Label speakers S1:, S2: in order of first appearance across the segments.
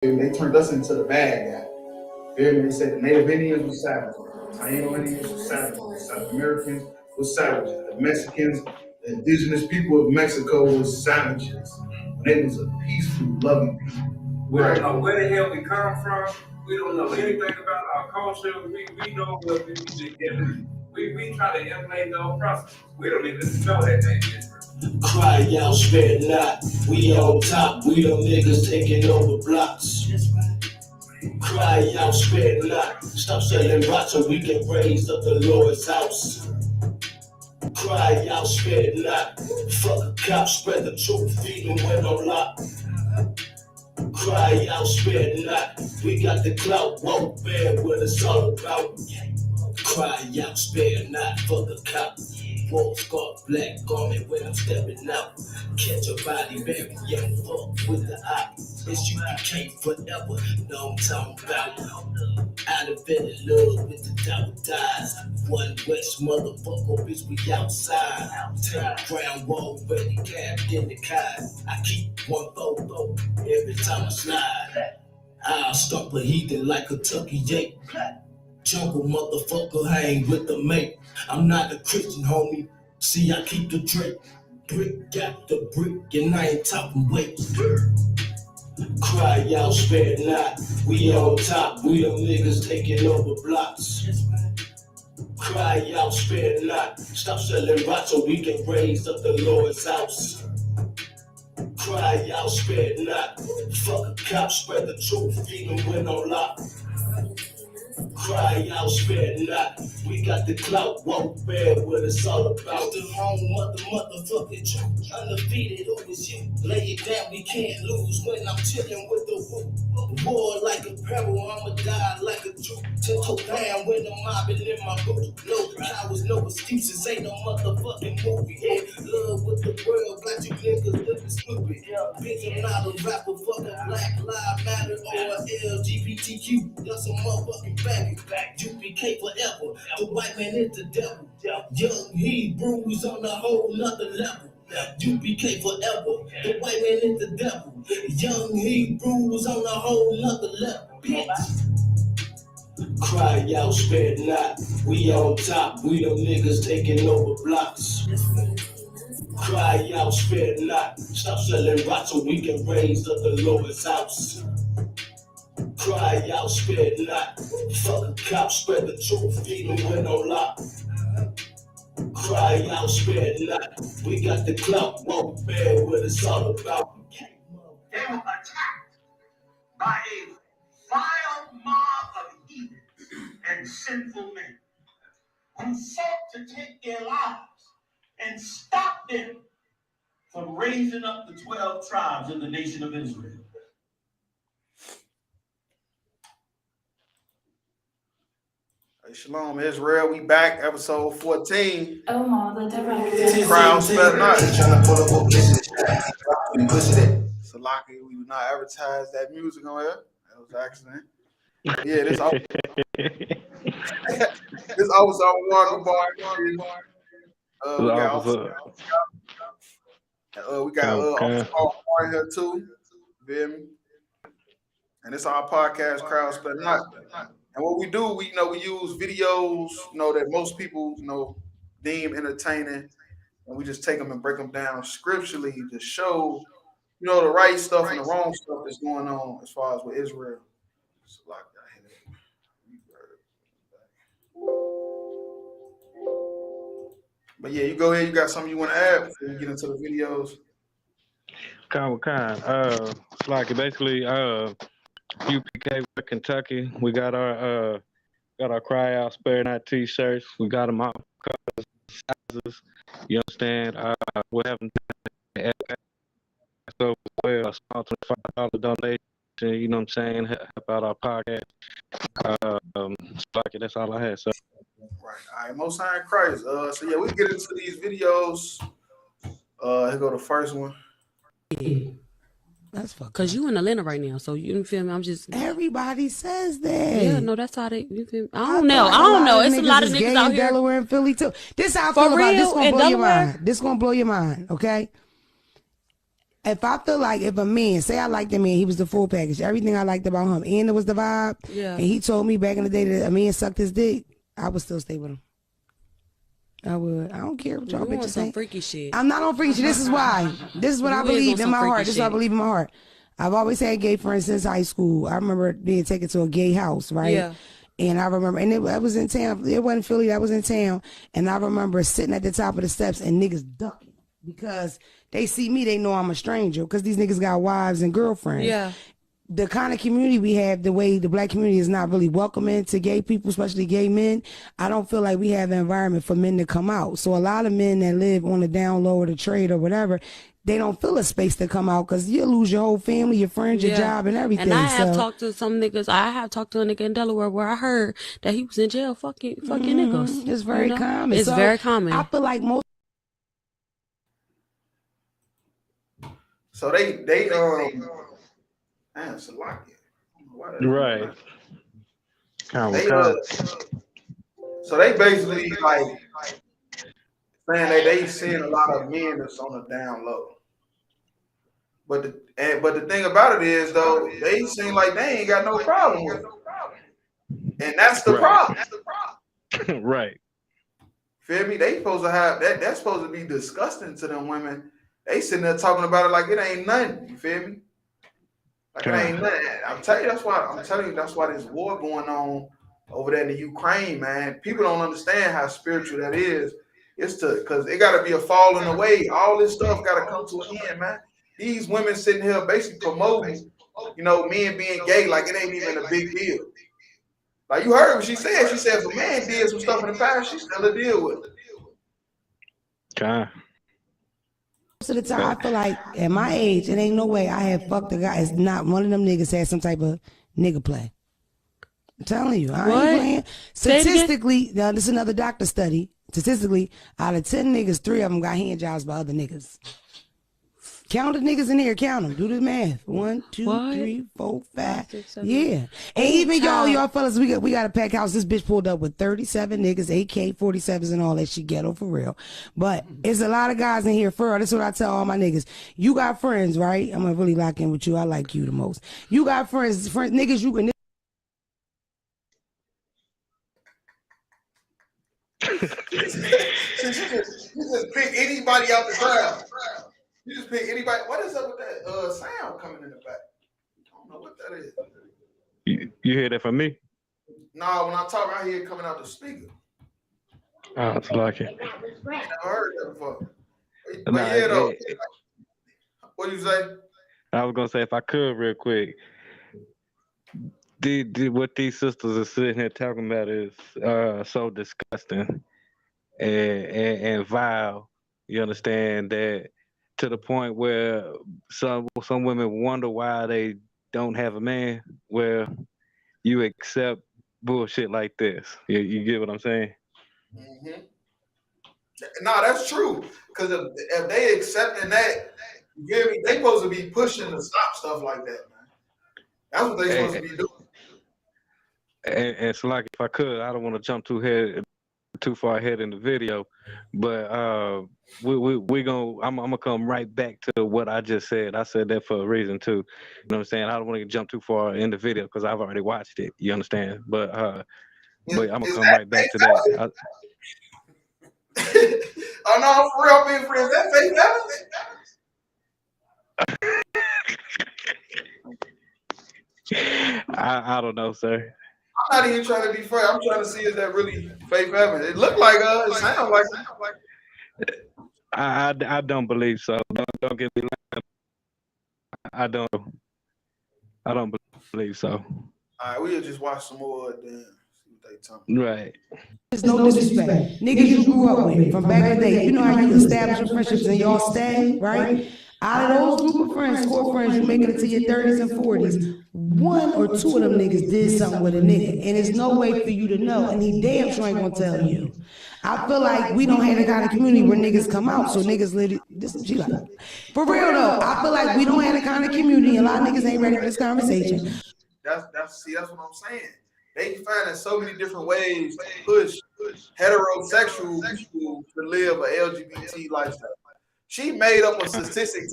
S1: They turned us into the bad guy. They said the Native Indians were savages, the Taino Indians were savages, the South Americans were savages, the Mexicans, the indigenous people of Mexico were savages. When they was a peaceful, loving people.
S2: We don't know where the hell we come from. We don't know anything about our culture. We know what we try to emulate those processes. We don't even know that thing is.
S3: Cry out, spare not. We on top. We them niggas taking over blocks. Cry out, spare not. Stop selling rocks so we can raise up the Lord's house. Cry out, spare not. Fuck a cop, spread the truth, feed them when on lock. Cry out, spare not. We got the clout, won't bear what it's all about. Cry out, spare not. Fuck a cop. Wolf scarf, black garment when I'm stepping out. Catch a body buried, yeah, fuck with the eye. It's UPK forever, know I'm talking about. Out of bed in love with the double dies. One West motherfucker, bitch, we outside. Take ground wall, ready, capped in the car. I keep one photo every time I slide. I'll stomp a heathen like a Kentucky Yankee. Jungle motherfucker, hang with the mate. I'm not a Christian, homie. See, I keep the drink. Brick got the brick, and I ain't talking weight. Cry out, spare not. We on top. We them niggas taking over blocks. Cry out, spare not. Stop selling rocks so we can raise up the Lord's house. Cry out, spare not. Fuck a cop, spread the truth, feed them when on lock. Cry out, spare not. We got the clout, won't bear what it's all about. The home of the motherfucking truth. Undefeated, always you. Lay it down, we can't lose when I'm chilling with the woo. War like a peril, I'ma die like a truth. 10 toe down when I'm mobbing in my boots. No cowards, no excuses, ain't no motherfucking movie. Yeah, love with the world, got you niggas looking stupid. Bitch, I'm not a rapper, fucking Black Lives Matter or LGBTQ. Y'all some motherfucking faggots. UPK forever. The white man is the devil. Young Hebrews on a whole nother level. UPK forever. The white man is the devil. Young Hebrews on a whole nother level. Bitch. Cry out, spare not. We on top. We them niggas taking over blocks. Cry out, spare not. Stop selling rocks so we can raise up the Lord's house. Cry out, spare not. Fuck a cop, spread the truth, feed them when on lock. Cry out, spare not. We got the clout, won't bear what it's all about.
S4: They were attacked by a vile mob of heathens and sinful men who sought to take their lives and stop them from raising up the 12 tribes of the nation of Israel.
S1: Shalom, Israel. We back, episode 14.
S5: Oh, my, the devil.
S1: Crowd spell not. Trying to pull up and push it. Salaki, we would not advertise that music on here. That was an accident. Yeah, this this always our Gabar. We got Paul here too. You feel me? And it's our podcast, Crowd Spell Not. And what we do, we use videos, that most people, deem entertaining, and we just take them and break them down scripturally to show, the right stuff and the wrong stuff that's going on as far as with Israel. But yeah, you go ahead. You got something you want to add before we get into the videos?
S6: Like basically, UPK Kentucky. We got our cry out spare not t-shirts. We got them all sizes. You understand? We're having so well a small $25 donation. You know what I'm saying? Help out our podcast. That's all I had. So.
S1: Right. All right. Most High in Christ. So yeah, we get into these videos. Here go the first one.
S7: That's fucked. Cause you in Atlanta right now, so you feel me? I'm just.
S8: Everybody says that.
S7: Yeah, no, that's how they. You feel me? I don't know. It's a lot of niggas out here.
S8: Delaware and Philly too. This how I feel about this. Gonna blow your mind. This gonna blow your mind. Okay. if I feel like if a man, say I liked a man, he was the full package, everything I liked about him, and it was the vibe, and he told me back in the day that a man sucked his dick, I would still stay with him. I would. I don't care what y'all bitches
S7: some
S8: say.
S7: freaky shit.
S8: I'm not on freaky shit. This is why. This is what I believe in my heart. This is what I believe in my heart. I've always had gay friends since high school. I remember being taken to a gay house, right?
S7: Yeah.
S8: And I remember, and it was in town. It wasn't Philly. That was in town. And I remember sitting at the top of the steps and niggas ducking because they see me. They know I'm a stranger because these niggas got wives and girlfriends.
S7: Yeah.
S8: The kind of community we have, the way the black community is not really welcoming to gay people, especially gay men, I don't feel like we have an environment for men to come out. So a lot of men that live on the down low or the trade or whatever, they don't feel a space to come out because you lose your whole family, your friends, your job, and everything.
S7: And I have talked to some niggas. I have talked to a nigga in Delaware where I heard that he was in jail fucking niggas.
S8: It's very common.
S7: It's very common.
S8: I feel like most.
S1: So they man, it's a lot.
S6: Right.
S1: So they basically like saying that they seeing a lot of men that's on the down low. But the thing about it is though, they seem like they ain't got no problem with it. And that's the problem.
S6: Right.
S1: Feel me? They supposed to have that. That's supposed to be disgusting to them women. They sitting there talking about it like it ain't nothing. You feel me? Like it ain't nothing. I'm telling you, that's why there's war going on over there in the Ukraine, man. People don't understand how spiritual that is. It's because it got to be a falling away. All this stuff got to come to an end, man. These women sitting here basically promoting, men being gay like it ain't even a big deal. Like you heard what she said. She said if a man did some stuff in the past, she still a deal with it.
S6: Okay.
S8: Most of the time, I feel like at my age, it ain't no way I have fucked a guy. It's not one of them niggas had some type of nigga play. I'm telling you, I ain't playing. Statistically, now this is another doctor study. Statistically, out of 10 niggas, 3 of them got hand jobs by other niggas. Count the niggas in here. Count them. Do the math. 1, 2, 3, 4, 5. 6, 7, yeah. And even y'all fellas, we got a packed house. This bitch pulled up with 37 niggas, AK-47s and all that shit, ghetto for real. But it's a lot of guys in here for real. That's what I tell all my niggas. You got friends, right? I'm gonna really lock in with you. I like you the most. You got friends niggas you can.
S1: You just pick anybody out the crowd. You just pick anybody. What is up with that sound coming in the back? I don't know what that is.
S6: You hear that from me?
S1: Nah, when I talk, I hear it coming out the speaker.
S6: Oh, it's like it.
S1: I never heard that before. But yeah, though. What you say?
S6: I was gonna say if I could real quick. What these sisters are sitting here talking about is so disgusting and vile. You understand that to the point where some women wonder why they don't have a man. Where you accept bullshit like this. You get what I'm saying?
S1: Mm-hmm. No, that's true. Because if they accepting that, you get me? They supposed to be pushing to stop stuff like that, man. That's what they supposed to be doing.
S6: And so like if I could, I don't want to jump too far ahead in the video, but I'm gonna come right back to what I just said. I said that for a reason too. You know what I'm saying? I don't want to jump too far in the video because I've already watched it. You understand? But I'm gonna come right back to that.
S1: Oh no, for real, being friends. That fake
S6: I don't know, sir.
S1: I'm not even trying to be fair. I'm trying to see is that really Faith Evans. It looked like it sounds like
S6: I don't believe so. Don't get me lying. I don't believe so.
S1: All right, we'll just watch some more then see what they talking.
S6: Right.
S8: There's no disrespect. Niggas you grew up with from back in the day. You know how you establish your friendships and y'all stay, right? Out of those group of friends, core friends, you make it into your 30s and 40s. 1 or 2 of them niggas did something with a nigga. And there's no way for you to know. And he damn sure ain't gonna tell you. I feel like we don't have the kind of community where niggas come out. So niggas literally, she like, for real though, I feel like we don't have the kind of community. A lot of niggas ain't ready for this conversation.
S1: That's what I'm saying. They finding so many different ways to push heterosexual people to live a LGBT lifestyle. She made up a statistic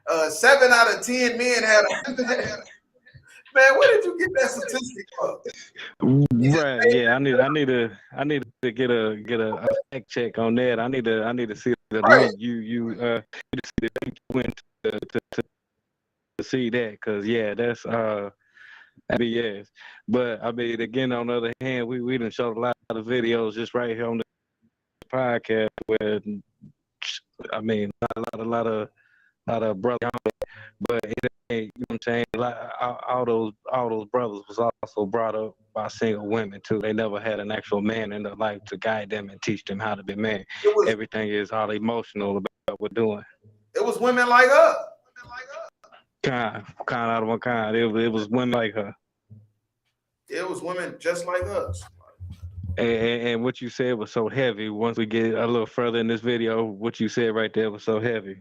S1: telling 7 out of 10 men had a man. Where did you get that statistic from?
S6: Right. Yeah. I need to get a fact check on that. I need to see the link you need to see the link you went to see that, because yeah, that's BS. But I mean, again, on the other hand, we done showed a lot of videos just right here on the podcast where, I mean, a lot of brothers, but it ain't, you know what I'm saying? Like, all those brothers was also brought up by single women too. They never had an actual man in their life to guide them and teach them how to be men. Everything is all emotional about what we're doing.
S1: It was women like us.
S6: Kind out of one kind. It was women like her.
S1: It was women just like us.
S6: And what you said was so heavy. Once we get a little further in this video, what you said right there was so heavy.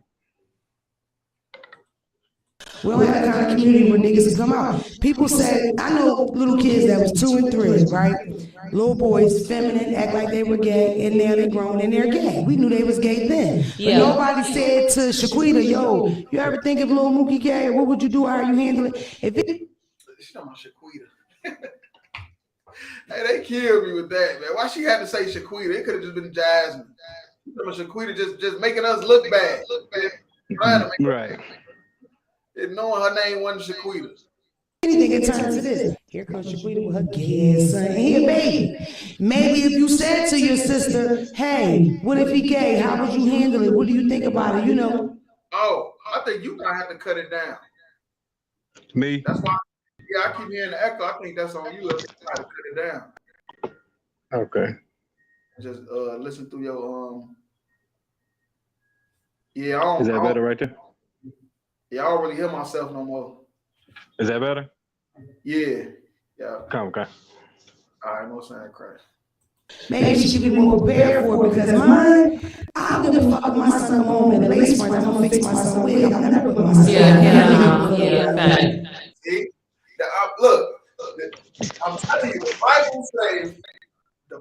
S8: We don't have that kind of community where niggas can come out. People say, I know little kids that was 2 and 3, right? Little boys, feminine, act like they were gay, and now they're grown and they're gay. We knew they was gay then. Yeah. But nobody said to Shaquita, yo, you ever think of little Mookie gay? What would you do? How you handle it? If it...
S1: She's talking about Shaquita. Hey, they killed me with that, man. Why she had to say Shaquita? It could have just been Jasmine. Shaquita just making us look bad.
S6: Right.
S1: And knowing her name wasn't Shaquita.
S8: Anything in terms of this. Here comes Shaquita with her gay ass son. And he a baby. Maybe if you said to your sister, hey, what if he gay? How would you handle it? What do you think about it? You know?
S1: Oh, I think you gotta have to cut it down.
S6: Me?
S1: That's why. Yeah, I keep hearing the echo. I think that's on you. I think you gotta cut it down.
S6: Okay.
S1: Just listen through your Yeah, I don't.
S6: Is that better right there?
S1: Yeah, I don't really hear myself no more.
S6: Is that better?
S1: Yeah.
S6: Okay. All
S1: right, no sound crash.
S8: Maybe she should be more prepared for it, because mine, I don't give a fuck if my son come home and lace front. I'm gonna fix my son wig. I'm never put my son.
S7: Yeah.
S1: See, look, I'm telling you, the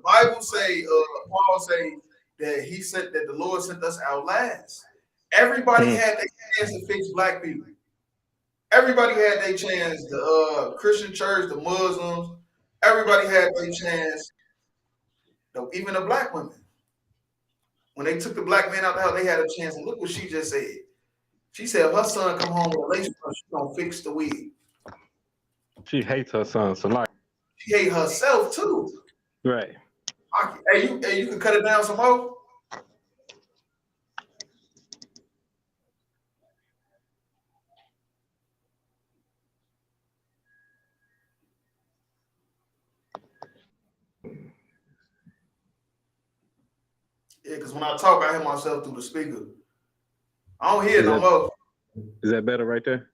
S1: Bible say, Paul say that he said that the Lord sent us out last. Everybody had their chance to fix black people. Everybody had their chance. The Christian church, the Muslims, everybody had their chance. Even the black women. When they took the black man out the house, they had a chance. And look what she just said. She said if her son come home with a lace front, she's gonna fix the wig.
S6: She hates her son, so like
S1: she hates herself too.
S6: Right.
S1: Hey, you can cut it down some more. Yeah, because when I talk, I hear myself through the speaker. I don't hear no more.
S6: Is that better right there?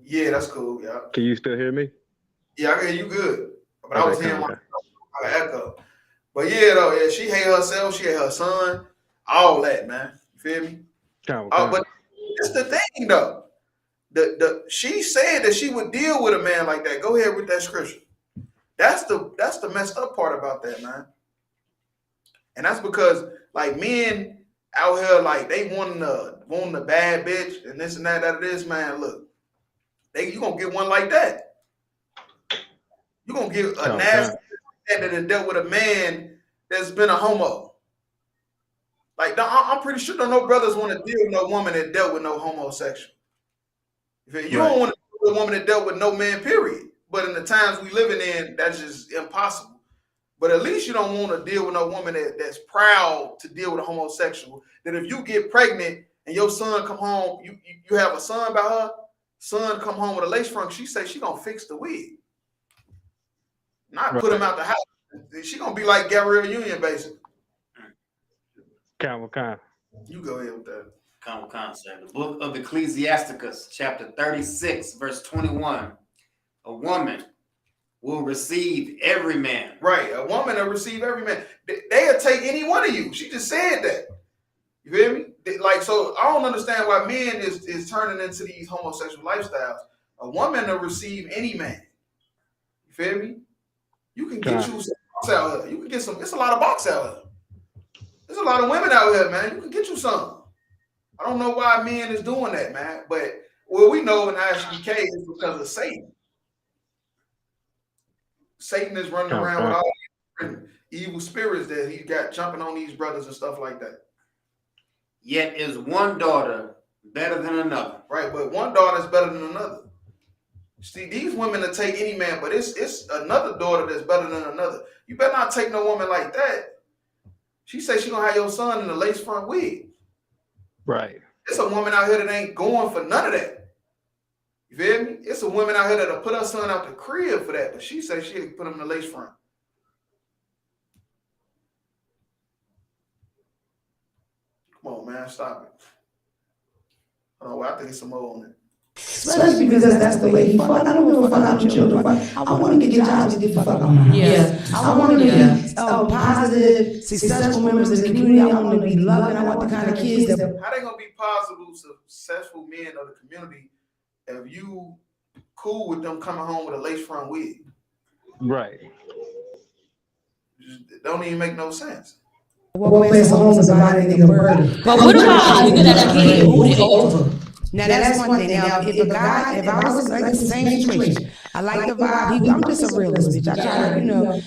S1: Yeah, that's cool. Yeah.
S6: Can you still hear me?
S1: Yeah, I can hear you good. But I was hearing myself echo. But yeah, though, yeah, she hate herself, she hate her son, all that, man. You feel me? But it's the thing, though. She said that she would deal with a man like that. Go ahead with that scripture. That's the messed up part about that, man. And that's because like men out here, like they wanting a bad bitch and this and that it is, man. Look, you gonna get one like that. You gonna get a nasty man that has dealt with a man that's been a homo. Like I'm pretty sure no brothers want to deal with no woman that dealt with no homosexual. You don't want to deal with a woman that dealt with no man, period. But in the times we living in, that's just impossible. But at least you don't want to deal with no woman that's proud to deal with a homosexual. That if you get pregnant and your son come home, you have a son by her, son come home with a lace front, she say she gonna fix the wig. Not put him out the house. She gonna be like Gabrielle Union, basically.
S5: You go ahead with that. Sir. The book of Ecclesiasticus, chapter 36, verse 21. A woman will receive every man.
S1: Right. A woman will receive every man. They'll take any one of you. She just said that. You feel me? So I don't understand why men is turning into these homosexual lifestyles. A woman will receive any man. You feel me? You can get you some box out here. You can get some. It's a lot of box out here. There's a lot of women out here, man. You can get you some. I don't know why men is doing that, man. But well, we know in ISBK is because of Satan. Satan is running around with all these different evil spirits that he got jumping on these brothers and stuff like that.
S5: Yet is one daughter better than another.
S1: Right, but one daughter is better than another. See, these women will take any man, but it's another daughter that's better than another. You better not take no woman like that. She say she gonna have your son in a lace front wig.
S6: Right.
S1: It's a woman out here that ain't going for none of that. You feel me? It's a woman out here that'll put her son out the crib for that, but she say she'll put him in the lace front. Come on, man, stop it. Oh, I think it's some more on it.
S8: Especially because that's the way he fuck. I don't give a fuck how the children fuck. I want to get jobs to get the fuck on my house.
S7: Yeah.
S8: I want to be positive, successful members of the community. I want to be loving. I want the kind of kids that.
S1: How they gonna be positive, successful men of the community if you cool with them coming home with a lace front wig?
S6: Right.
S1: It don't even make no sense.
S8: What makes a home is a body nigga murder.
S7: But what about you get a kid who is over?
S8: Now that's one thing. Now if I was like the same situation, I like the vibe. I'm just a realist, bitch. I try to,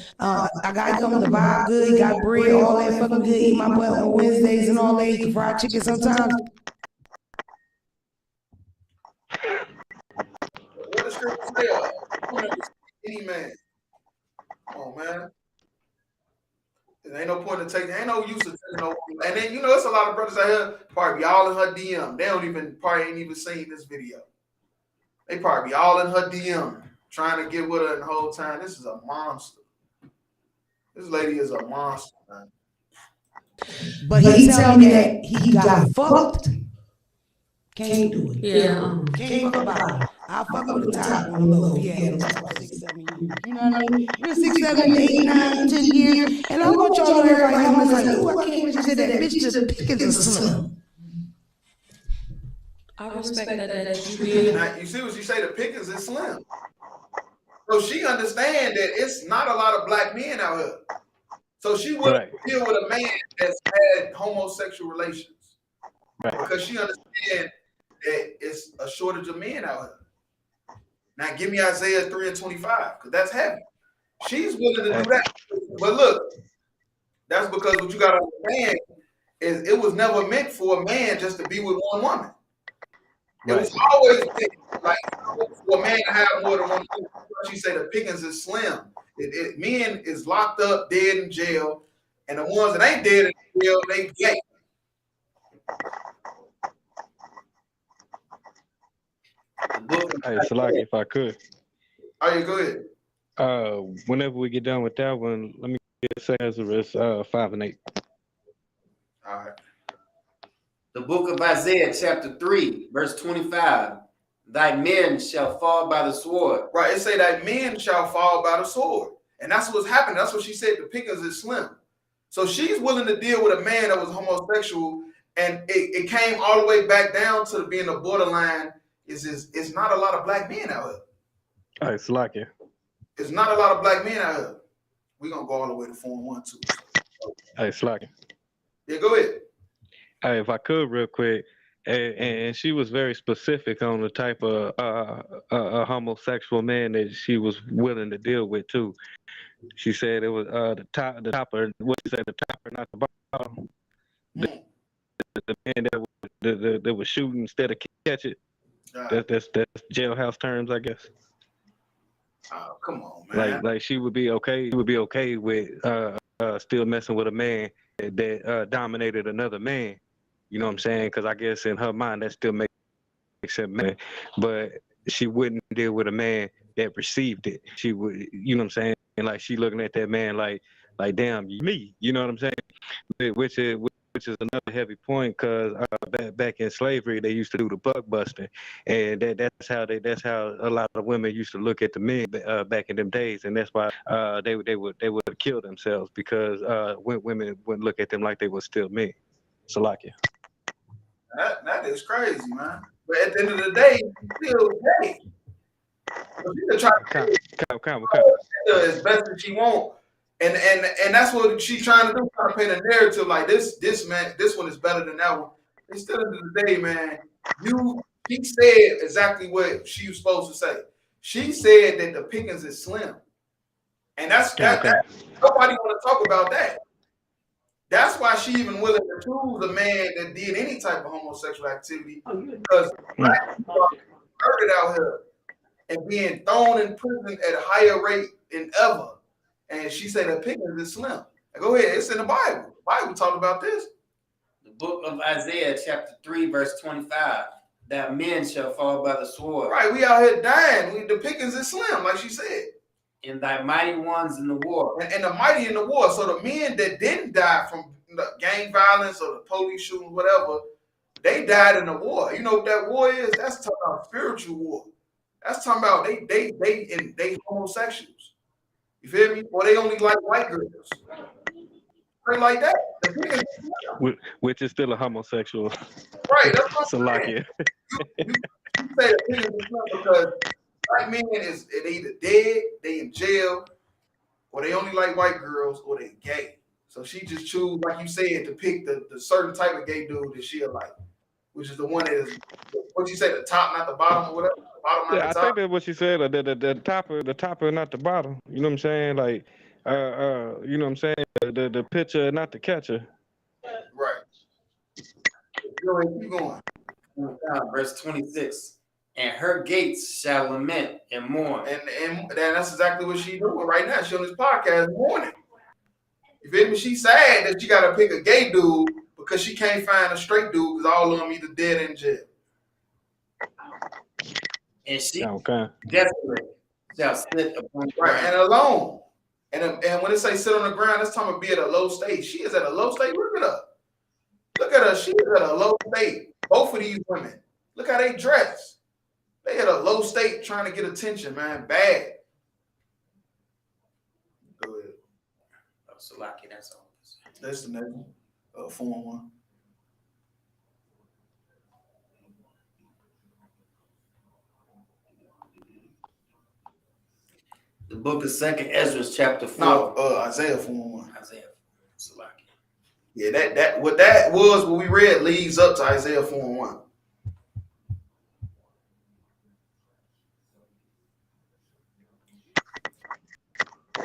S8: I got to come with the vibe good. He got bread, all that fucking good. Eat my butt on Wednesdays and all that. Eat the fried chicken sometimes.
S1: What does scripture say? Any man. Come on, man. There ain't no point in taking. Ain't no use of taking no. And then it's a lot of brothers out here probably be all in her DM. They ain't even seen this video. They probably be all in her DM trying to get with her the whole time. This is a monster. This lady is a monster, man.
S8: But he tell me that he got fucked. Can't do it.
S7: Yeah.
S8: Can't fuck about it. I'll fuck with the top on the low. Yeah, 6, 7 years. You know what I mean? We're 6, 7, 8, 9, 10 years. And I want y'all to know everybody home is like, ooh, I can't believe you said that bitch just Pickens is slim.
S7: I respect that you really.
S1: Now, you see what she say? The Pickens is slim. So she understand that it's not a lot of black men out here. So she wouldn't deal with a man that's had homosexual relations. Right. Because she understands that it's a shortage of men out here. Now give me Isaiah 3:25, because that's heavy. She's willing to do that. But look, that's because what you got to understand is it was never meant for a man just to be with one woman. It was always meant like for a man to have more than one woman. She said the pickings is slim. Men is locked up, dead in jail, and the ones that ain't dead in jail, they gay.
S6: Hey, Salaki, if I could.
S1: Oh, you good?
S6: Whenever we get done with that one, let me get Lazarus 5 and 8.
S1: All right.
S5: The book of Isaiah, chapter 3, verse 25. Thy men shall fall by the sword.
S1: Right, it say that men shall fall by the sword. And that's what's happening. That's what she said. The pickings is slim. So she's willing to deal with a man that was homosexual, and it came all the way back down to being a borderline. It's not a lot of black men out here.
S6: All right, Salaki.
S1: It's not a lot of black men out here. We're going to go all the way to 4 and 1, 2.
S6: Hey, Salaki.
S1: Yeah, go ahead.
S6: Hey, if I could real quick, and she was very specific on the type of a homosexual man that she was willing to deal with too. She said it was the topper. What you say, the topper, not the bottom. The man that was shooting instead of catch it. That's jailhouse terms, I guess.
S1: Oh, come on, man.
S6: Like she would be okay. She would be okay with still messing with a man that dominated another man. You know what I'm saying? Because I guess in her mind that still makes sense, man. But she wouldn't deal with a man that received it. She would, you know what I'm saying? And like she looking at that man like damn, me. You know what I'm saying? Which is another heavy point, because back in slavery they used to do the buck busting, and that's how a lot of women used to look at the men back in them days, and that's why they would kill themselves, because women wouldn't look at them like they were still men. Salakia.
S1: That is crazy, man. But at the end of the day, you still gay. She's trying to do as best as she wants. And that's what she's trying to do, trying to paint a narrative like this man, this one is better than that one. it's still at the end of the day, man. She said exactly what she was supposed to say. She said that the pickings is slim, and that nobody want to talk about that. That's why she even willing to choose a man that did any type of homosexual activity, because black people are murdered out here and being thrown in prison at a higher rate than ever. And she said the pickings is slim. Go ahead, it's in the Bible. The Bible talk about this.
S5: The book of Isaiah, chapter 3, verse 25, that men shall fall by the sword.
S1: Right, we out here dying. The pickings is slim, like she said.
S5: And thy mighty ones in the war.
S1: And the mighty in the war. So the men that didn't die from the gang violence or the police shooting, whatever, they died in the war. You know what that war is? That's talking about spiritual war. That's talking about they homosexuals. You feel me? Or they only like white girls. Right like that.
S6: Which is still a homosexual.
S1: Right. That's what
S6: so like it.
S1: You say the pickings is slim because black men is they either dead, they in jail, or they only like white girls, or they gay. So she just choose, like you said, to pick the certain type of gay dude that she'll like, which is the one that is, what you say, the top, not the bottom, or whatever. The bottom, not the top.
S6: I think that's what she said. The top, not the bottom. You know what I'm saying? Like, you know what I'm saying? The pitcher, not the catcher.
S1: Right. Go ahead, keep going.
S5: Verse 26. And her gates shall lament and mourn.
S1: And that's exactly what she's doing right now. She on this podcast mourning. You feel me? She's sad that she got to pick a gay dude because she can't find a straight dude because all of them either dead or in jail.
S5: And she desperate shall sit upon the ground.
S1: And alone. And when they say sit on the ground, that's talking about be at a low state. She is at a low state. Look at her. Look at her. She is at a low state. Both of these women. Look how they dress. They at a low state trying to get attention, man. Bad. Go ahead.
S5: So lucky, that's all.
S1: That's the next one. Form 1.
S5: The book of 2nd Ezra, chapter 4.
S1: No, Isaiah Form 1.
S5: Isaiah. So lucky.
S1: Yeah, that was what we read leads up to Isaiah Form 1.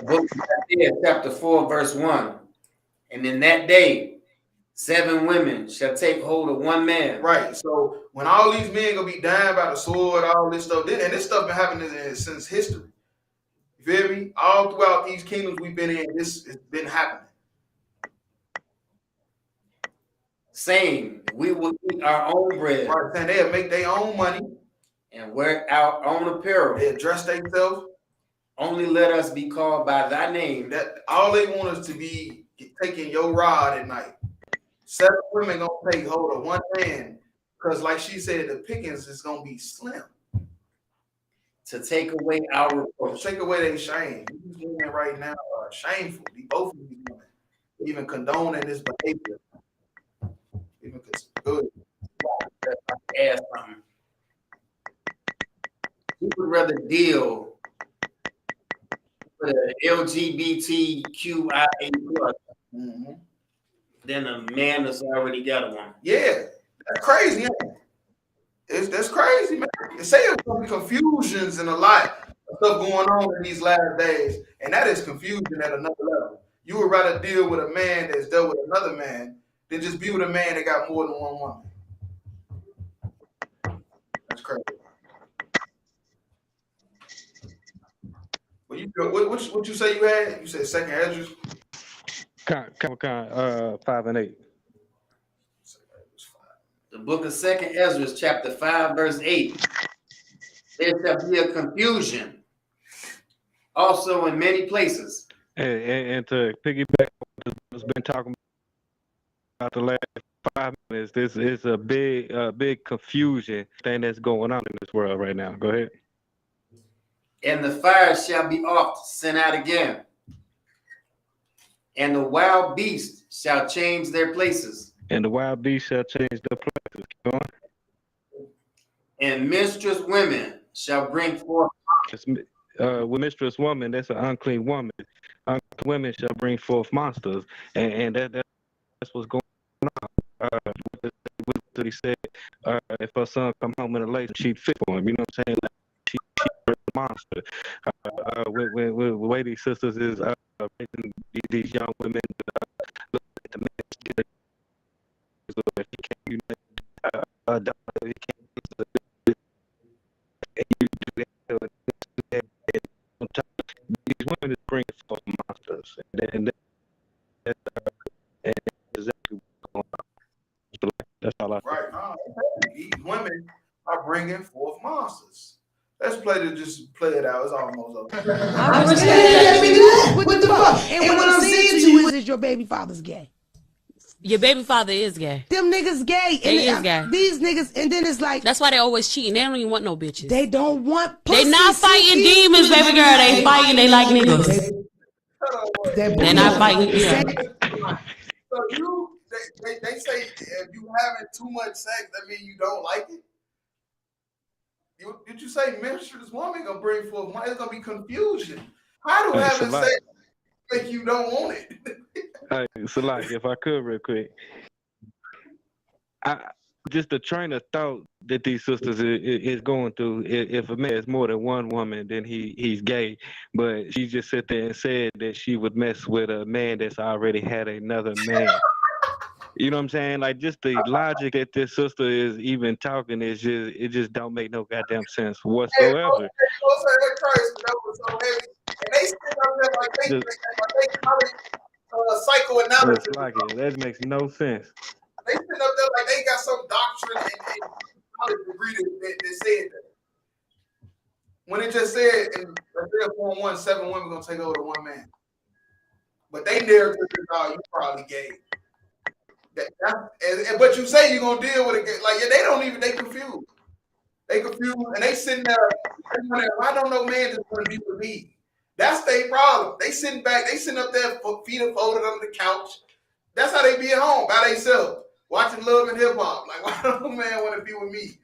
S5: Book of Isaiah, chapter 4, verse 1. And in that day, 7 women shall take hold of one man.
S1: Right. So when all these men gonna be dying by the sword, all this stuff, and this stuff been happening since history. You feel me? All throughout these kingdoms we've been in, this has been happening.
S5: Saying, we will eat our own bread.
S1: Right. And they'll make their own money.
S5: And wear our own apparel.
S1: They'll dress themselves.
S5: Only let us be called by thy name.
S1: That all they want us to be taking your rod at night. 7 women gonna take hold of one man, because like she said, the pickings is gonna be slim.
S5: To take away our reproach.
S1: Take away their shame. These women right now are shameful. Both of these women even condoning this behavior. Even good.
S5: Ask something. We would rather deal with an LGBTQIA plus than a man that's already got one.
S1: Yeah, that's crazy. That's crazy, man. They say there's gonna be confusions and a lot of stuff going on in these last days, and that is confusion at another level. You would rather deal with a man that's dealt with another man than just be with a man that got more than one woman. That's crazy. Well, what you say you had? You said 2nd Ezra?
S6: 5 and 8.
S5: The book of 2nd Ezra, chapter 5, verse 8. There shall be a confusion also in many places.
S6: And to piggyback on what's been talking about the last 5 minutes, this is a big confusion thing that's going on in this world right now. Go ahead.
S5: And the fire shall be oft sent out again. And the wild beasts shall change their places.
S6: And the wild beasts shall change their places. Keep going.
S5: And mistress women shall bring forth.
S6: With mistress woman, that's an unclean woman. Unclean women shall bring forth monsters. And that's what's going on. With sister. He said if her son come home in a late, she'd fit for him. You know what I'm saying? Like, she's a monster. With the way these sisters is raising these young women, look at the men. So if he can't unite, he can't. You do that. These women is bringing forth monsters, and that's exactly what's going on. That's all I think.
S1: Right. These women are bringing forth monsters. Let's play it out. It's almost over.
S8: What the fuck? And what I'm saying to you is your baby father's gay.
S7: Your baby father is gay.
S8: Them niggas gay.
S7: They is gay.
S8: These niggas, and then it's like
S7: that's why they always cheating. They don't even want no bitches.
S8: They don't want pussy.
S7: They not fighting demons, baby girl. They fighting. They like niggas. They're not fighting. Yeah.
S1: So they say if you having too much sex, that mean you don't like it. Did you say menstruous woman gonna bring forth? It's gonna be confusion. How do having sex make you don't want it?
S6: Hey, so like, if I could real quick, just the train of thought that these sisters is going through. If a man is more than one woman, then he's gay. But she just sat there and said that she would mess with a man that's already had another man. You know what I'm saying? Like, just the logic that this sister is even talking is just don't make no goddamn sense whatsoever.
S1: Psychoanalysis.
S6: Like it. That makes no sense.
S1: They sit up there like they got some doctrine and college degree that said that. When it just said in 3-4-1, 7 women gonna take over to one man. But they narrative is, oh, you probably gay. But you say you're gonna deal with it like they don't even they confused. They confused and they sitting there. I don't know, man, just want to be with me. That's their problem. They sitting back, they sitting up there, feet are folded under the couch. That's how they be at home by themselves, watching Love and Hip Hop. Like, why don't no man want to be with me?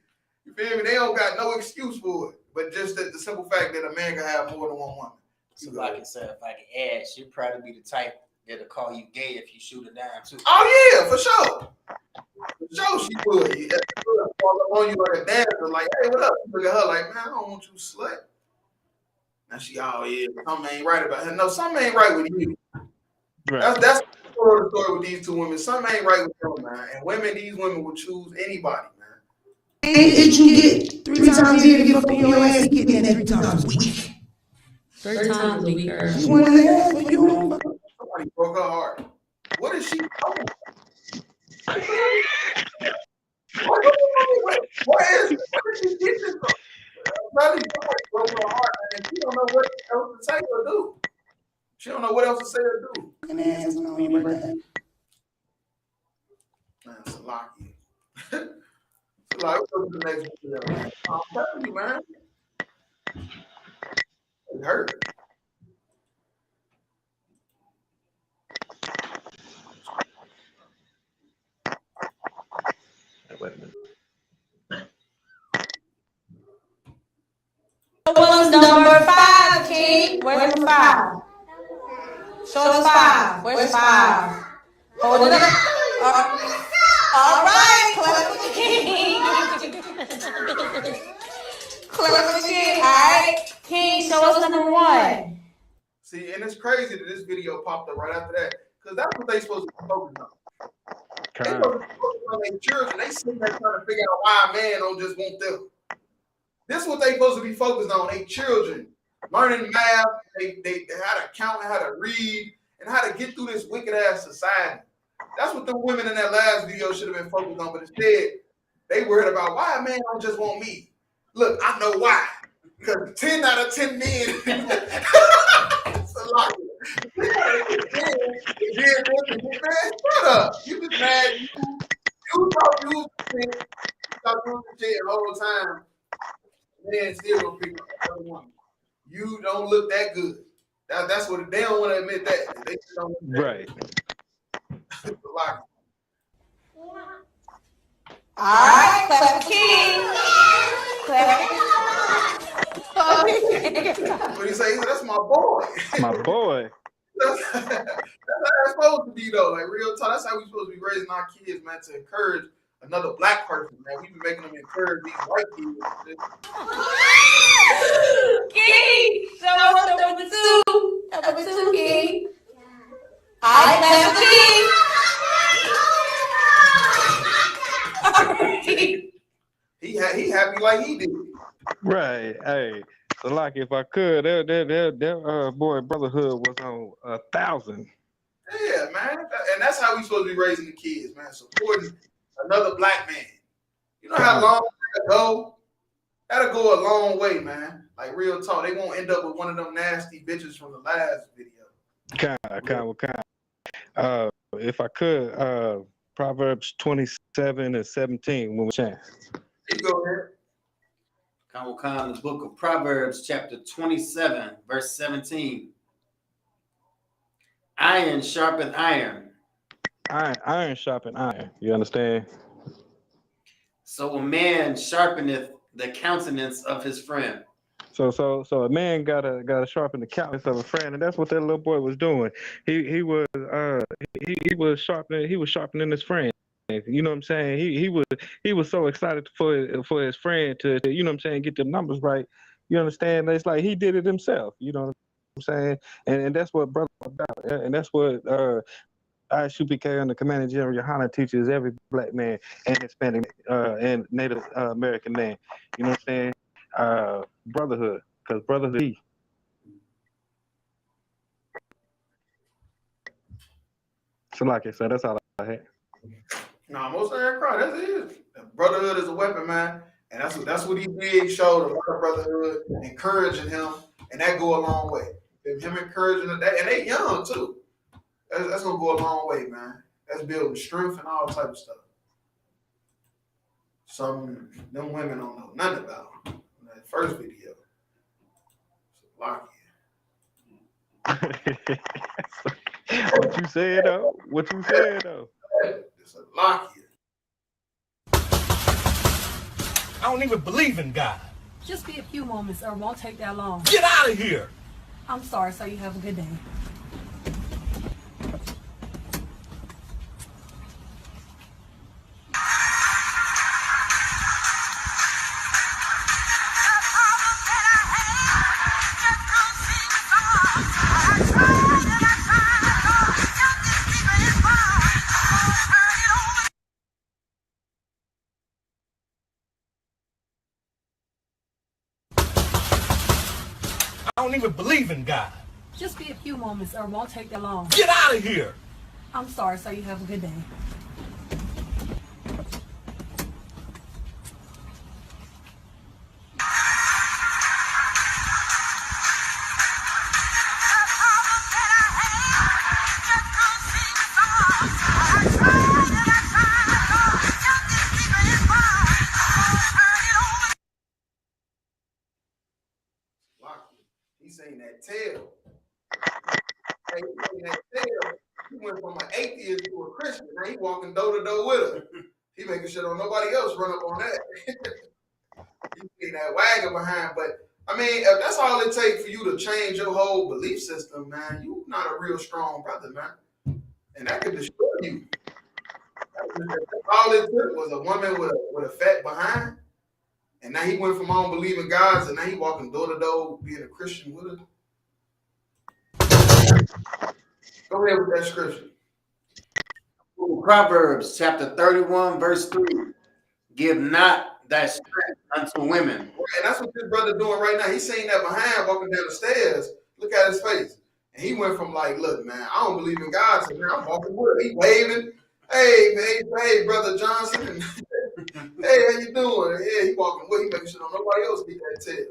S1: You feel me? They don't got no excuse for it, but just the simple fact that a man can have more than one woman.
S5: So like I said, if I can add, she'd probably be the type that'll call you gay if you shoot her down too.
S1: Oh yeah, for sure. For sure she would. She would fall up on you like a dancer, like, hey, what up? You look at her like, man, I don't want you slut. Now she, oh yeah, something ain't right about her. No, something ain't right with you. Right. That's the story with these two women. Something ain't right with them, man. And these women will choose anybody, man.
S8: Ain't you get 3 times a year to get up on your ass? You get that 3 times a week.
S7: 3 times a week, girl.
S8: You want to ask for you?
S1: Somebody broke her heart. What is she doing? What is she getting this from? Somebody broke her heart, and she don't know what else to say or do. She don't know what else to say or do. Man, it's a lock in. It's like, we'll go to the next video. I'm telling you, man. It hurt.
S3: Wait a minute.
S9: What's number 5, King? Where's number 5? Show us 5. Where's 5? Hold it up. All right, Clever King. Clever King. All right, King, show us number 1.
S1: See, and it's crazy that this video popped up right after that, because that's what they supposed to be focused on. They supposed to be focused on their children. They sitting there trying to figure out why a man don't just want them. This is what they supposed to be focused on, their children. Learning math, they how to count, how to read, and how to get through this wicked-ass society. That's what the women in that last video should have been focused on, but instead, they worried about why a man don't just want me. Look, I know why. Because 10 out of 10 men, it's a lot. 10 out of 10 men, shut up. You just mad. You thought you was the shit the whole time. Man, still gonna pick up another woman. You don't look that good. That's what they don't want to admit that. They just don't
S6: right.
S1: It's a lot.
S9: All right, Clever King.
S1: What do you say? That's my boy.
S6: My boy.
S1: That's how it's supposed to be, though. Like, real talk. That's how we're supposed to be raising our kids, man, to encourage a another black person, man. We be making them encourage these white kids.
S9: Key, show us number two. Number two, Key. All right, clap for Key.
S1: He happy like he did.
S6: Right. Hey. So like if I could, that boy brotherhood was on 1,000.
S1: Yeah, man. And that's how we supposed to be raising the kids, man. Supporting another black man. You know how long that'll go? That'll go a long way, man. Like real talk. They won't end up with one of them nasty bitches from the last video.
S6: If I could, Proverbs 27 and 17, when we chance.
S1: You go ahead.
S5: The book of Proverbs, chapter 27, verse 17. Iron sharpeneth iron.
S6: Iron sharpeneth iron. You understand?
S5: So a man sharpeneth the countenance of his friend.
S6: So a man gotta sharpen the countenance of a friend, and that's what that little boy was doing. He was sharpening his friend. You know what I'm saying? He was so excited for his friend to you know what I'm saying, get the numbers right. You understand? It's like he did it himself. You know what I'm saying? And that's what brother about. And that's what ISUPK under Commander General Yohana teaches every black man and Hispanic and Native American man. You know what I'm saying? Brotherhood, because brotherhood is key. So like I said, that's all I had.
S1: Nah, most of that crowd, that's it. Brotherhood is a weapon, man. And that's what he did. He showed a lot of brotherhood, encouraging him, and that go a long way. Him encouraging them, and they young too. That's gonna go a long way, man. That's building strength and all type of stuff. Some them women don't know nothing about in that first video.
S6: What you said though?
S1: It's a lock here.
S3: I don't even believe in God.
S10: Just be a few moments or it won't take that long.
S3: Get out of here!
S10: I'm sorry, so you have a good day.
S3: I don't even believe in God.
S10: Just be a few moments or it won't take that long.
S3: Get out of here!
S10: I'm sorry, so you have a good day.
S1: He's saying that tail. Hey, he's saying that tail. He went from an atheist to a Christian. Now he walking door to door with her. He making sure don't nobody else run up on that. He's getting that wagon behind. But I mean, if that's all it takes for you to change your whole belief system, man, you not a real strong brother, man. And that could destroy you. All it took was a woman with a fat behind. And now he went from unbelieving gods, and now he walking door to door being a Christian with her. Go ahead with that scripture.
S5: Proverbs chapter 31, verse 3. Give not thy strength unto women.
S1: And that's what this brother doing right now. He's saying that behind, walking down the stairs. Look at his face. And he went from like, look, man, I don't believe in God, so now I'm walking with her. He waving. Hey, brother Johnson. Hey, how you doing? Yeah, he walking with. He making sure nobody else get that tail.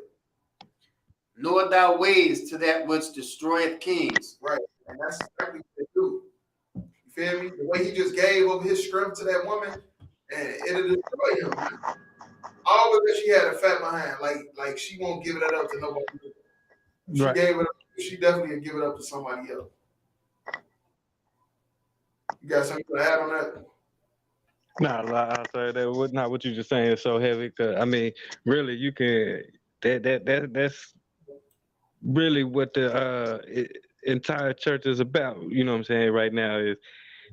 S5: Know thy ways to that which destroyeth kings.
S1: Right, and that's exactly what they do. You feel me? The way he just gave over his strength to that woman, and it'll destroy him. Man. All because she had a fat behind, like she won't give that up to nobody else. If she gave it up, she definitely would give it up to somebody else. You got something to add on that?
S6: I say that was not what you just saying is so heavy. Cause I mean, really, you can that's really what the entire church is about. You know what I'm saying? Right now is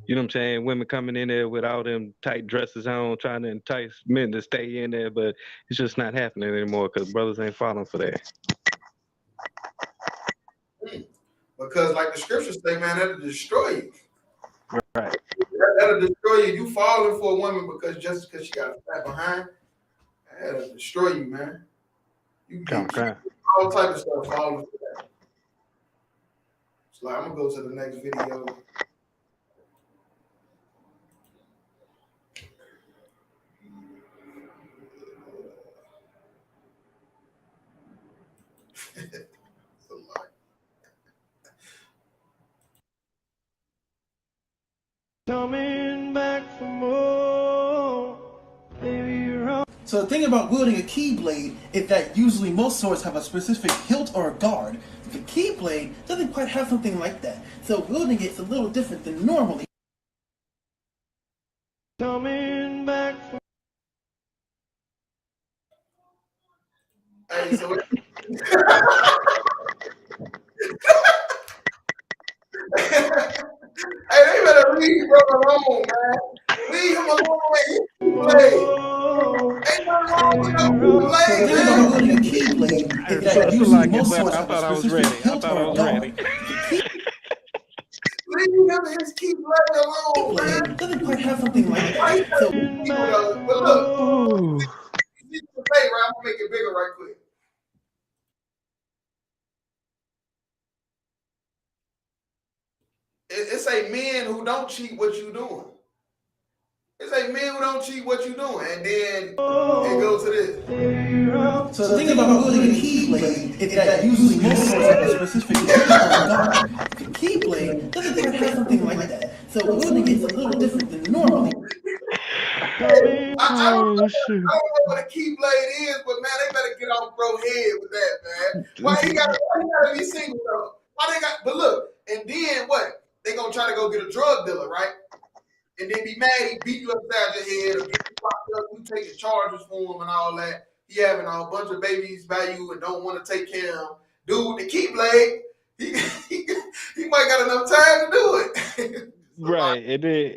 S6: you know what I'm saying, women coming in there with all them tight dresses on, trying to entice men to stay in there, but it's just not happening anymore because brothers ain't falling for that.
S1: Because like the scriptures say, man, that'll destroy you.
S6: Right.
S1: That'll destroy you. You falling for a woman because just because she got a fat behind, that'll destroy you, man. You get all type of stuff falling for that. So like, I'm gonna go to the next video.
S3: Coming back for more.
S11: So the thing about wielding a keyblade is that usually most swords have a specific hilt or a guard. The keyblade doesn't quite have something like that, so wielding it's a little different than normally.
S3: Coming back for
S1: Hey, so hey, they better leave brother alone, man. Leave him alone, man. Ain't nothing wrong with no blade, man.
S11: Wielding a keyblade is that usually most swords have a specific hilt or a guard.
S1: Leave him and his keyblade alone, man.
S11: Doesn't quite have something like that. So,
S1: but look, you see the blade, right? I'm gonna make it bigger right quick. It's a men who don't cheat what you doing. It's a men who don't cheat what you doing, and then it goes to this.
S11: So the thing about wielding a keyblade is that usually most swords have a specific hilt or a guard. The keyblade doesn't quite have something like that, so wielding it's a little different than normally.
S1: I don't know what a keyblade is, but man, they better get off bro head with that, man. Why he gotta be single though? Why they got? But look, and then what? They gonna try to go get a drug dealer, right? And then be mad he beat you upside your head or get you locked up, you taking charges for him and all that. He having a bunch of babies by you and don't want to take care of him. Dude, the keyblade, he might got enough time to do it.
S6: Right, and then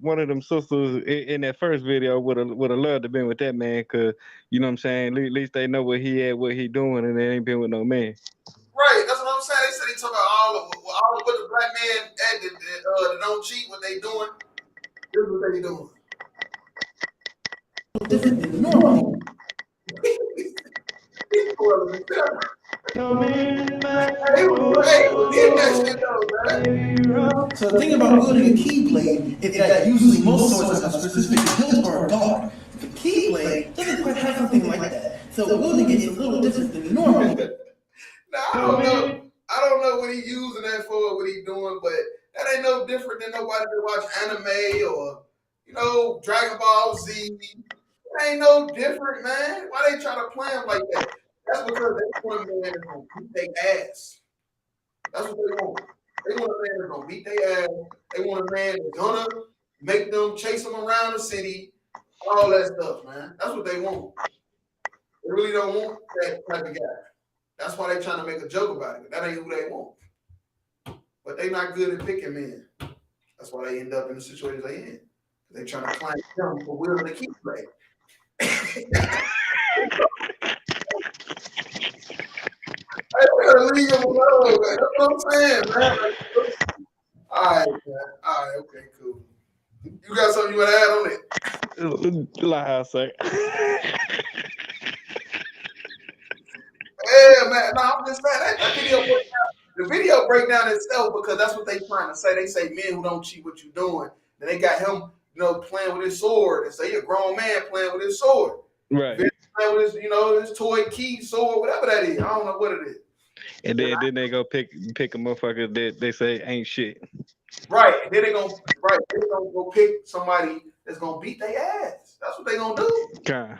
S6: one of them sisters in that first video would have loved to been with that man, cause you know what I'm saying. At least they know what he doing, and they ain't been with no man.
S1: Right, that's what I'm saying. They said they talk about all of what the black man that don't cheat, what they doing. This is what they doing.
S11: Different than normal. So the thing about wielding a keyblade is that usually most swords have a specific hilt or a guard. The keyblade doesn't quite have something like that, so wielding it is a little different than normal.
S1: Now, I don't know what he using that for, what he doing, but that ain't no different than nobody that watch anime or, Dragon Ball Z. It ain't no different, man. Why they try to play him like that? That's because they want a man that's gonna beat their ass. That's what they want. They want a man that's gonna beat their ass. They want a man that's gonna make them chase them around the city, all that stuff, man. That's what they want. They really don't want that type of guy. That's why they're trying to make a joke about it. That ain't who they want. But they not good at picking men. That's why they end up in the situation they in. They trying to climb them for wielding the keyblade. I gotta leave him alone, man. That's what I'm saying, man. All right, man. All right, okay, cool. You got something you want to add on it?
S6: Like I say.
S1: Yeah, man. No, I'm just saying that the video breakdown itself, because that's what they trying to say. They say men who don't cheat what you doing. Then they got him, playing with his sword, and say he a grown man playing with his sword.
S6: Right.
S1: Playing with his, his toy key sword, whatever that is. I don't know what it is.
S6: And then they go pick a motherfucker that they say ain't shit.
S1: Right. And then they gonna go pick somebody that's gonna beat their ass. That's what they gonna do.
S6: Okay.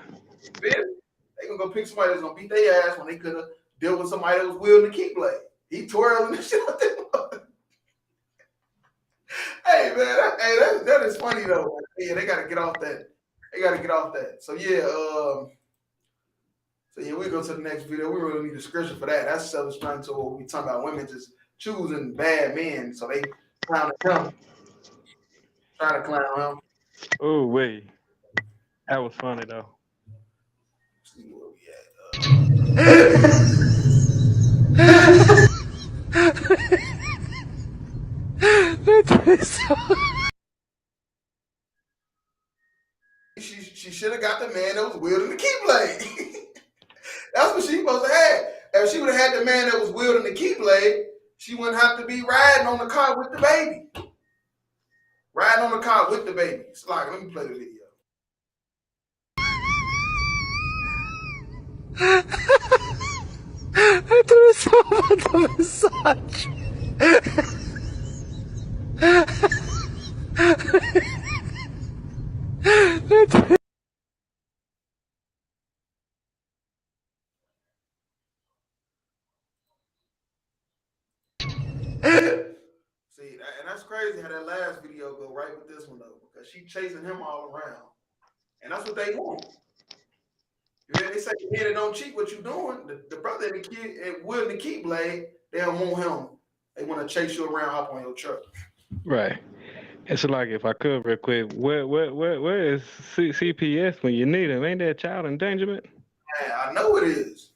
S1: They gonna go pick somebody that's gonna beat their ass when they could have dealt with somebody that was wielding the keyblade. He twirling and shit. Hey man, that is funny though. Yeah, they gotta get off that. So yeah, we go to the next video. We really need a scripture for that. That's self-explanatory. We talking about women just choosing bad men, so they Clowning him. Trying to clown him.
S6: Oh, wait. That was funny, though.
S1: See where we at. She should have got the man that was wielding the keyblade. That's what she supposed to have. If she would have had the man that was wielding the keyblade, she wouldn't have to be riding on the car with the baby. Riding on the car with the baby. It's like, let me play the video.
S3: I do so much of a massage.
S1: See, and that's crazy how that last video go right with this one though, because she chasing him all around, and that's what they want. They say the man that don't cheat, what you doing? The brother and the kid and wielding the keyblade, they don't want him. They want to chase you around, hop on your truck.
S6: Right. It's like, if I could real quick, where is CPS when you need him? Ain't that child endangerment?
S1: Man, I know it is.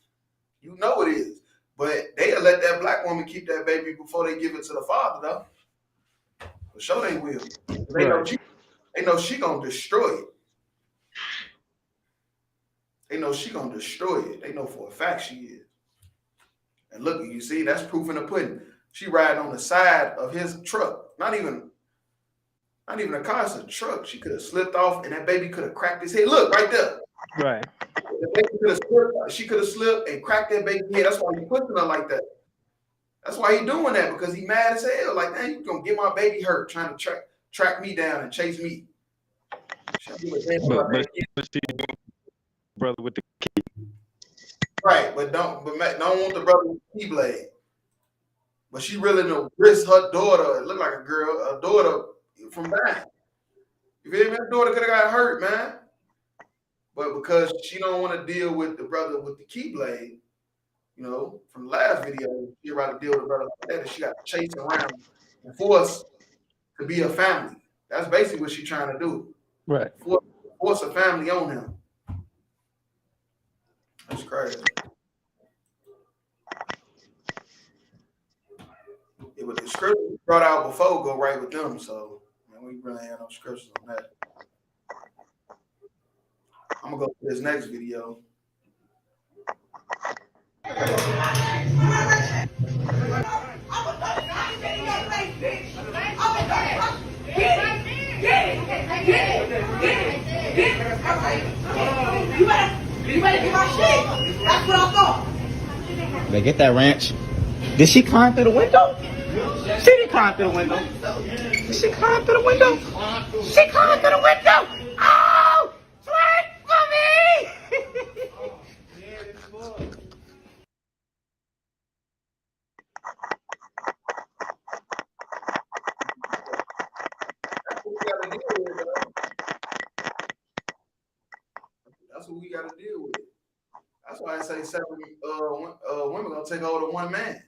S1: You know it is. But they'll let that black woman keep that baby before they give it to the father, though. For sure they will. They know she gonna destroy it. They know she gonna destroy it. They know for a fact she is. And look, you see, that's proof in the pudding. She riding on the side of his truck. Not even a car, it's a truck. She could have slipped off and that baby could have cracked his head. Look, right there.
S6: Right.
S1: The baby could have slipped. She could have slipped and cracked that baby's head. That's why he pushing her like that. That's why he doing that, because he mad as hell. Like, man, you gonna get my baby hurt trying to track me down and chase me.
S6: But she brother with the key.
S1: Right, but don't want the brother with the keyblade. But she really no risk her daughter. It looked like a daughter from back. You feel me? Her daughter could have got hurt, man. But because she don't want to deal with the brother with the keyblade, you know, from the last video, she rather deal with the brother like that, and she got to chase around and force to be a family. That's basically what she's trying to do.
S6: Right.
S1: Force a family on him. That's crazy. Yeah, but the scriptures brought out before go right with them, so man, we really have no scriptures on that. I'm gonna go to this next video.
S4: You better get my shit. That's what I thought.
S12: They get that ranch. Did she climb through the window? She didn't climb through the window. Did she climb through the window? She climbed through the window. Oh, twerk for me.
S1: That's what we got to deal with. That's why I say 7 women gonna take hold of one man.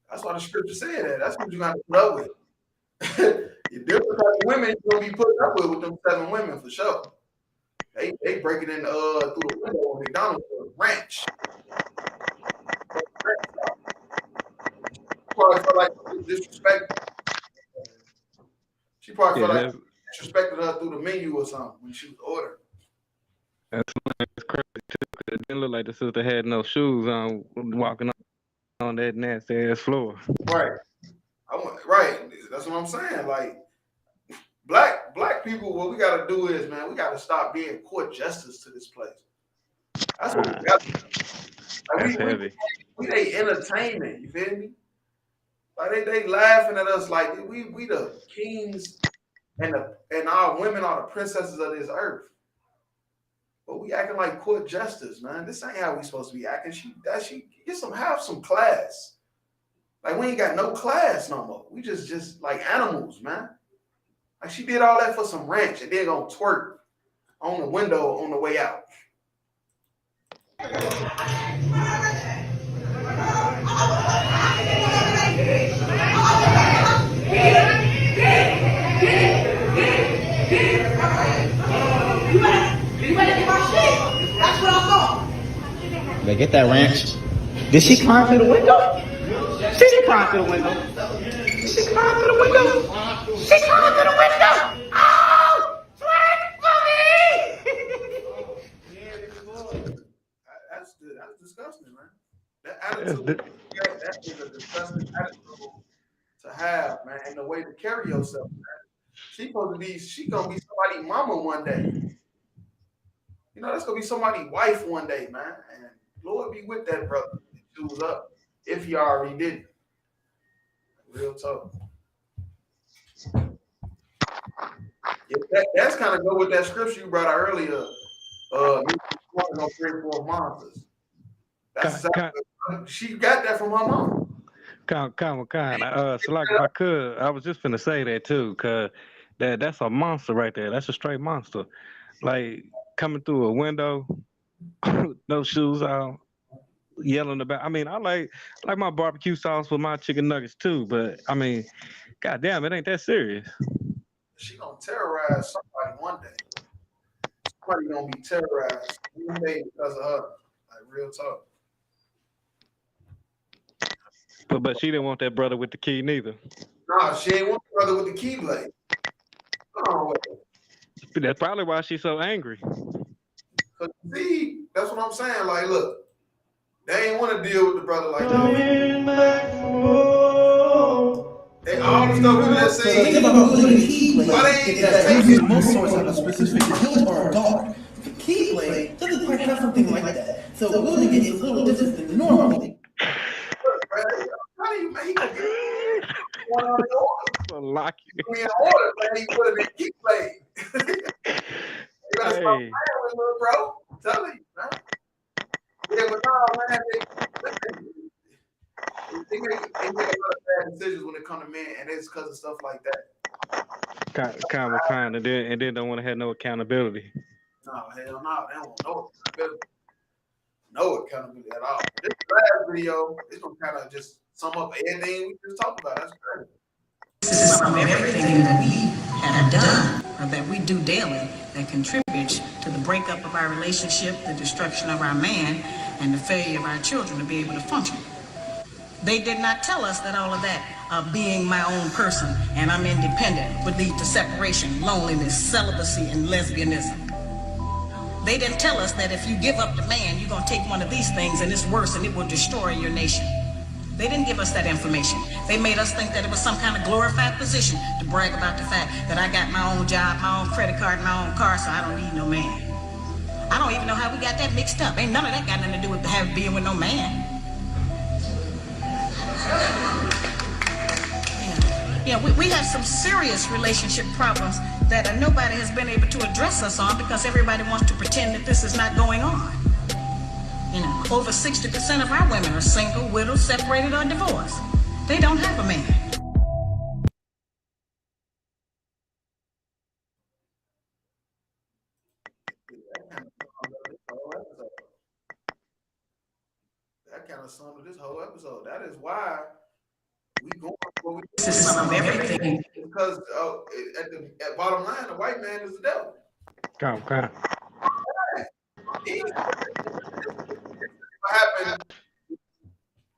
S1: That's why the scripture said that. That's what you got to put up with. You're different type of women you're gonna be putting up with them 7 women for sure. They breaking in through the window of McDonald's ranch. Probably felt like disrespect. She probably felt like disrespected her through the menu or something when she was ordering.
S6: That's crazy too, because it didn't look like the sister had no shoes on walking on that nasty ass floor.
S1: Right. Right. That's what I'm saying. Like black people, what we gotta do is, man, we gotta stop being court justice to this place. That's what we got. Like, we they entertainment, you feel me? Like they laughing at us like we the kings and our women are the princesses of this earth. But we acting like court justice, man. This ain't how we supposed to be acting. She have some class. Like, we ain't got no class no more. We just like animals, man. Like, she did all that for some ranch and then gonna twerk on the window on the way out.
S12: They get that ranch. Did she climb through the window? Did she climb through the window? Did she climb through the window? She climbed through the window. Oh,
S1: That's disgusting, man. That attitude, that is a disgusting attitude to have, man, and the way to carry yourself, man. She gonna be somebody's mama one day. You know, that's gonna be somebody's wife one day, man. And Lord be with that brother. Shoes up if you already didn't. Real talk. Yeah, that's kind of go with that scripture you brought out earlier. No 3-4 monsters. That's she got that from her mom.
S6: So like if I could, I was just finna say that too, cause that's a monster right there. That's a straight monster. Like coming through a window, no shoes on, yelling about. I mean, I like my barbecue sauce with my chicken nuggets too, but I mean, goddamn, it ain't that serious.
S1: She gonna terrorize somebody one day. Somebody gonna be terrorized one day because of her. Like real talk.
S6: But she didn't want that brother with the key neither.
S1: No, she ain't want the brother with the keyblade. No.
S6: That's probably why she's so angry.
S1: Cause see, that's what I'm saying. Like, look, they ain't want to deal with the brother like that. They all the stuff we just
S11: The thing
S1: saying.
S11: about wielding a keyblade is that usually most swords have a specific hilt or a guard. The keyblade doesn't quite have something like that, so wielding it is a little different than normal.
S1: How do you make it? One on the order.
S6: Lock you.
S1: In order, man, he put it in keyblade. You better stop playing with little bro. I'm telling you, man. Yeah, but no, man, they make a lot of bad decisions when it comes to men, and it's because of stuff like that.
S6: Kind, and then don't want to have no accountability.
S1: No, hell no, they don't want no accountability at all. This last video is gonna kind of just sum up everything we just talked about. That's crazy.
S13: This is from everything that we have done or that we do daily that contributes to the breakup of our relationship, the destruction of our man, and the failure of our children to be able to function. They did not tell us that all of that being my own person and I'm independent would lead to separation, loneliness, celibacy, and lesbianism. They didn't tell us that if you give up the man, you're going to take one of these things and it's worse and it will destroy your nation. They didn't give us that information. They made us think that it was some kind of glorified position to brag about the fact that I got my own job, my own credit card, my own car, so I don't need no man. I don't even know how we got that mixed up. Ain't none of that got nothing to do with being with no man. We have some serious relationship problems that nobody has been able to address us on because everybody wants to pretend that this is not going on. Over 60% of our women are single, widowed, separated, or divorced. They don't have a man.
S1: That kind of summed up this whole episode. That is why we going what we.
S13: This is some of everything.
S1: Because at bottom line, the white man is the devil.
S6: Okay.
S1: What happened?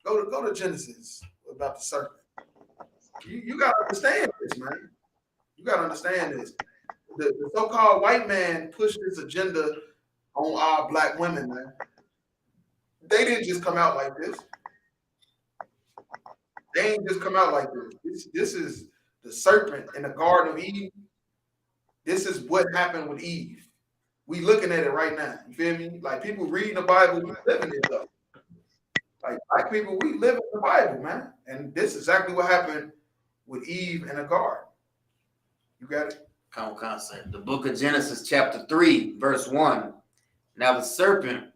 S1: Go to Genesis about the serpent. You gotta understand this, man. You gotta understand this. The so-called white man pushed this agenda on our black women, man. They didn't just come out like this. They ain't just come out like this. This is the serpent in the Garden of Eden. This is what happened with Eve. We looking at it right now. You feel me? Like people reading the Bible, we living it though. Like black people, we live in the Bible, man. And this is exactly what happened with Eve in the garden. You got it?
S5: Common concept. The book of Genesis, chapter 3, verse 1. Now the serpent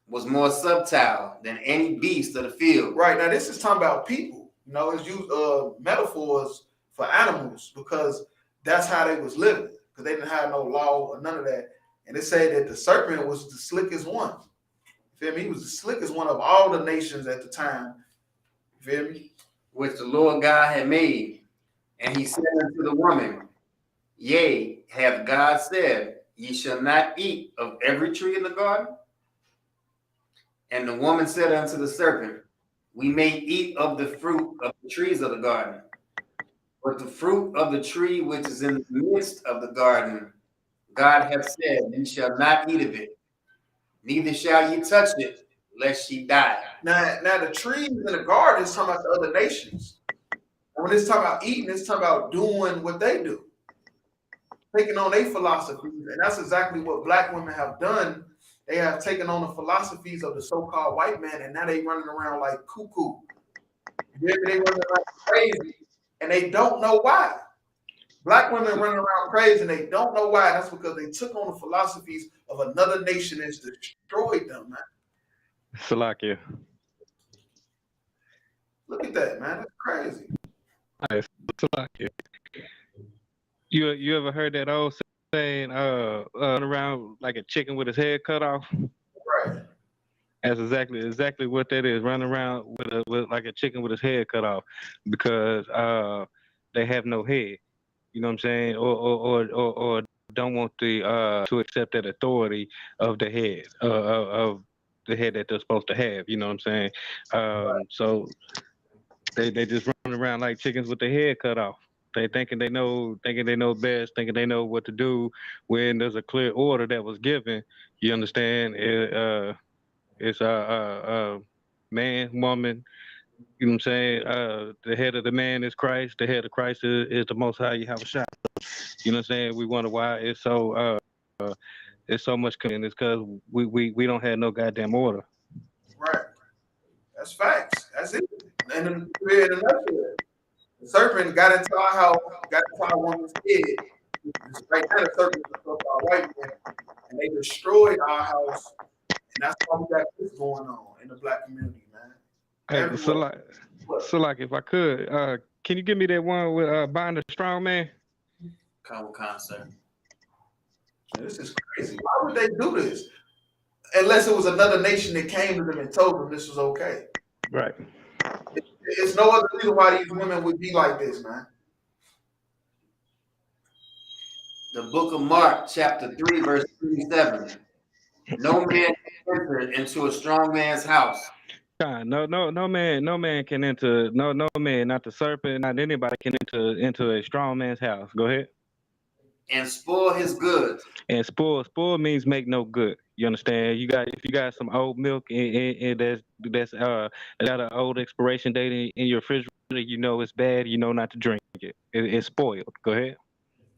S5: was more subtle than any beast of the field.
S1: Right. Now this is talking about people. It's used metaphors for animals because that's how they was living. Because they didn't have no law or none of that. And it said that the serpent was the slickest one. You feel me? He was the slickest one of all the nations at the time. You feel me?
S5: Which the Lord God had made. And he said unto the woman, Yea, hath God said, Ye shall not eat of every tree in the garden? And the woman said unto the serpent, we may eat of the fruit of the trees of the garden, but the fruit of the tree which is in the midst of the garden, God hath said, you shall not eat of it, neither shall ye touch it, lest ye die.
S1: Now the trees in the garden is talking about the other nations. And when it's talking about eating, it's talking about doing what they do, taking on their philosophies. And that's exactly what black women have done. They have taken on the philosophies of the so-called white man, and now they running around like cuckoo. They running around crazy, and they don't know why. Black women running around crazy, and they don't know why. That's because they took on the philosophies of another nation and destroyed them, man.
S6: Salakia.
S1: Look at that, man. That's crazy.
S6: Salakia. You ever heard that old saying, run around like a chicken with his head cut off?
S1: Right.
S6: That's exactly what that is. Running around with like a chicken with his head cut off, because they have no head. You know what I'm saying? Or don't want the to accept that authority of the head of the head that they're supposed to have. You know what I'm saying? So they just run around like chickens with their head cut off. They thinking they know best, thinking they know what to do when there's a clear order that was given. You understand? It's man, woman. You know what I'm saying? The head of the man is Christ. The head of Christ is the Most High. You have a shot. You know what I'm saying? We wonder why it's so much. And it's because we don't have no goddamn order.
S1: Right. That's facts. That's it. And then the serpent got into our house, got into our woman's head. Right now, the serpent is our white man, and they destroyed our house. And that's why we got this going on in the black community, man.
S6: Hey, so like, if I could, can you give me that one with Bind the Strong Man?
S5: Common concept.
S1: This is crazy. Why would they do this? Unless it was another nation that came to them and told them this was okay.
S6: Right.
S1: It's no other reason why these women would be like this, man.
S5: The book of Mark, chapter 3, verse 37. No man can enter into a strong man's house.
S6: No man can enter. No man, not the serpent, not anybody can enter into a strong man's house. Go ahead.
S5: And spoil his goods.
S6: And spoil means make no good. You understand? If you got some old milk and that's got an old expiration date in your refrigerator, you know it's bad. You know not to drink it. It's spoiled. Go ahead.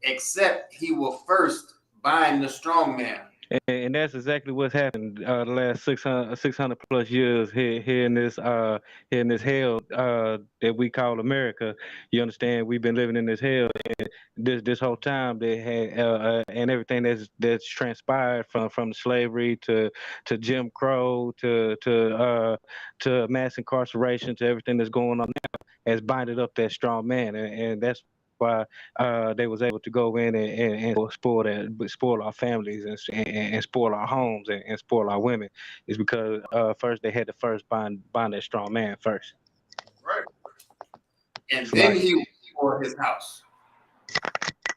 S5: Except he will first bind the strong man.
S6: And that's exactly what's happened the last 600 plus years here in this hell that we call America. You understand? We've been living in this hell, and this whole time they had and everything that's transpired from slavery to Jim Crow to mass incarceration to everything that's going on now has binded up that strong man, and that's why they was able to go in and spoil our families and spoil our homes and spoil our women, is because first they had to first bind that strong man first.
S1: Right.
S5: And then he will spoil his house.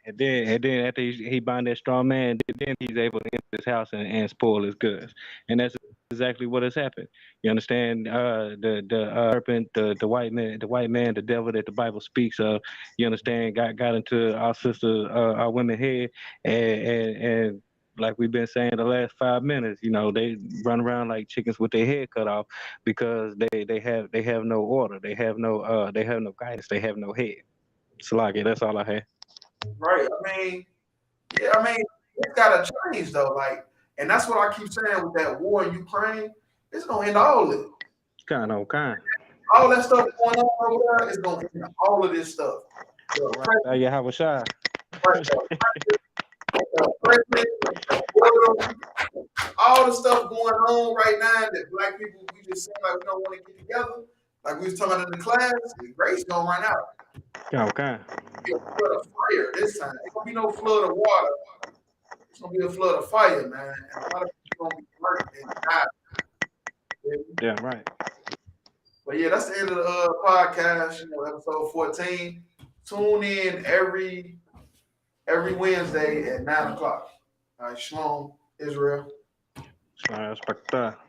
S6: And then after he bind that strong man, then he's able to enter his house and spoil his goods. And that's exactly what has happened. You understand? The serpent, the white man, the devil that the Bible speaks of. You understand? Got into our sisters, our women head, and like we've been saying the last 5 minutes, you know, they run around like chickens with their head cut off because they have no order, they have no guidance, they have no head. Salaki, that's all I have.
S1: Right. I mean, it's gotta change though. Like, and that's what I keep saying with that war in Ukraine. It's gonna end all of it.
S6: Kind.
S1: All that stuff going on over there is gonna end all of this stuff.
S6: You have a shot.
S1: All the stuff going on right now that black people, we just seem like we don't want to get together. Like we was talking about in the class, the grace gonna run out.
S6: Okay.
S1: It's gonna be a flood of fire this time. It's gonna be no flood of water. It's gonna be a flood of fire, man. And a lot of people gonna be hurt and die.
S6: Yeah, right.
S1: But yeah, that's the end of the podcast. You know, episode 14. Tune in every Wednesday at 9:00. All right, Shalom, Israel.
S6: Respect that.